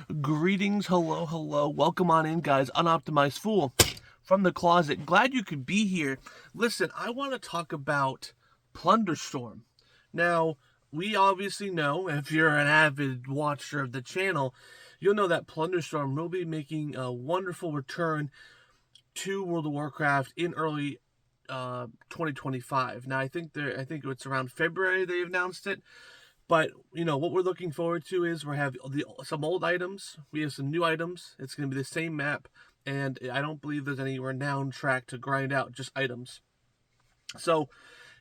Greetings, hello, welcome on in, guys. Unoptimized Fool from the closet. Glad you could be here. Listen, I want to talk about Plunderstorm. Now, we obviously know, if you're an avid watcher of the channel, you'll know that Plunderstorm will be making a wonderful return to World of Warcraft in early 2025. Now, I think it's around February they announced it. But, what we're looking forward to is we have some old items. We have some new items. It's going to be the same map. And I don't believe there's any renowned track to grind out, just items. So,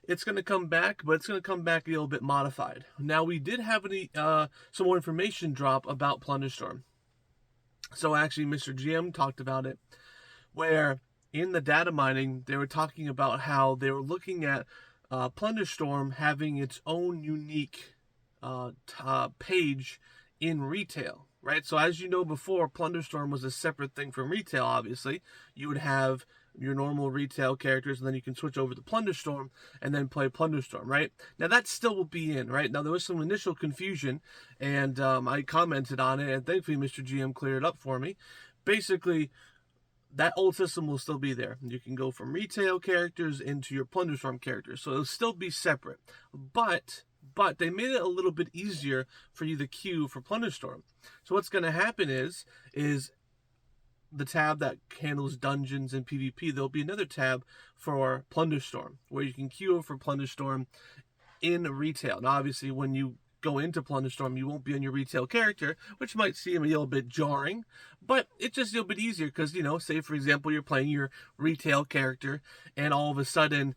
it's going to come back, but it's going to come back a little bit modified. Now, we did have some more information drop about Plunderstorm. So, actually, Mr. GM talked about it, where in the data mining, they were talking about how they were looking at Plunderstorm having its own unique page in retail, right? So as you know before, Plunderstorm was a separate thing from retail, obviously. You would have your normal retail characters, and then you can switch over to Plunderstorm and then play Plunderstorm, right? Now that still will be in, right? Now there was some initial confusion, and I commented on it, and thankfully Mr. GM cleared it up for me. Basically, that old system will still be there. You can go from retail characters into your Plunderstorm characters, so it'll still be separate. But they made it a little bit easier for you to queue for Plunderstorm. So what's going to happen is the tab that handles dungeons and PvP, there'll be another tab for Plunderstorm, where you can queue for Plunderstorm in retail. Now, obviously, when you go into Plunderstorm, you won't be on your retail character, which might seem a little bit jarring, but it's just a little bit easier because, say, for example, you're playing your retail character, and all of a sudden,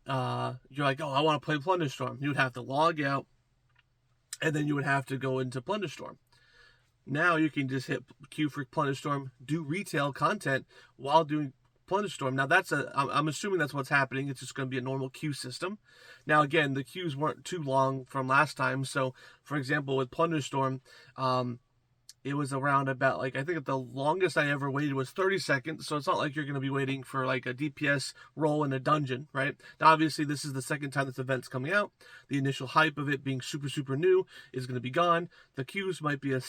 you're like, oh, I want to play Plunderstorm. You would have to log out, and then you would have to go into Plunderstorm. Now you can just hit queue for Plunderstorm, do retail content while doing Plunderstorm. Now I'm assuming that's what's happening. It's just going to be a normal queue system. Now again, the queues weren't too long from last time. So for example, with Plunderstorm, it was around about, I think the longest I ever waited was 30 seconds. So it's not like you're going to be waiting for a DPS role in a dungeon, right? Now, obviously, this is the second time this event's coming out. The initial hype of it being super, super new is going to be gone. The queues might be a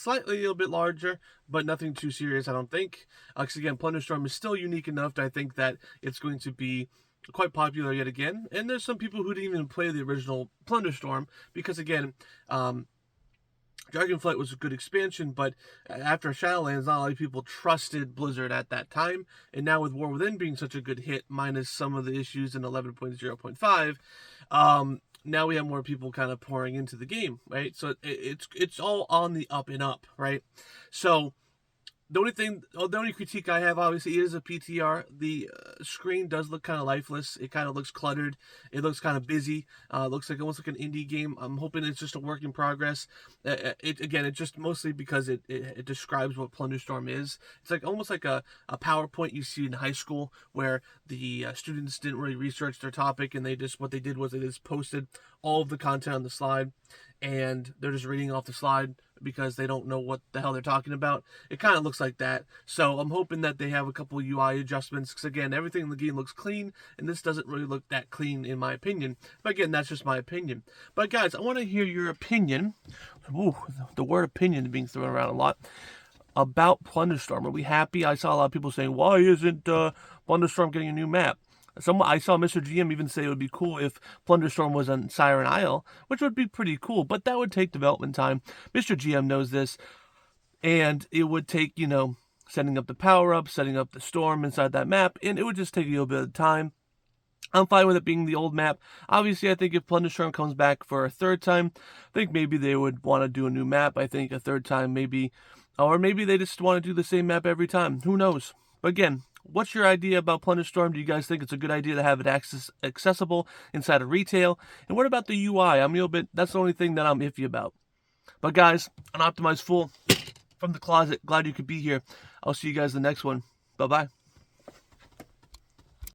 little bit larger, but nothing too serious, I don't think. Because again, Plunderstorm is still unique enough to, I think, that it's going to be quite popular yet again. And there's some people who didn't even play the original Plunderstorm because, again, Dragonflight was a good expansion, but after Shadowlands, not a lot of people trusted Blizzard at that time. And now with War Within being such a good hit, minus some of the issues in 11.0.5, now we have more people kind of pouring into the game, right? So it's all on the up and up, right? So the only critique I have, obviously, is a PTR. The screen does look kind of lifeless. It kind of looks cluttered. It looks kind of busy. It looks almost like an indie game. I'm hoping it's just a work in progress. It's just mostly because it describes what Plunderstorm is. It's almost like a PowerPoint you see in high school where the students didn't really research their topic, and what they did was they just posted all of the content on the slide, and they're just reading off the slide because they don't know what the hell they're talking about. It kind of looks like that. So I'm hoping that they have a couple UI adjustments, because again, everything in the game looks clean, and this doesn't really look that clean in my opinion. But again, that's just my opinion. But guys, I want to hear your opinion. Ooh, the word opinion is being thrown around a lot. About Plunderstorm. Are we happy? I saw a lot of people saying, why isn't Plunderstorm getting a new map? I saw Mr. GM even say it would be cool if Plunderstorm was on Siren Isle, which would be pretty cool, but that would take development time. Mr. GM knows this, and it would take, setting up the power-up, setting up the storm inside that map, and it would just take a little bit of time. I'm fine with it being the old map. Obviously, I think if Plunderstorm comes back for a third time, I think maybe they would want to do a new map. I think a third time maybe, or maybe they just want to do the same map every time. Who knows? But again, what's your idea about Plunderstorm? Do you guys think it's a good idea to have it accessible inside of retail? And what about the UI? That's the only thing that I'm iffy about. But guys, Unoptimized Fool from the closet. Glad you could be here. I'll see you guys in the next one. Bye-bye.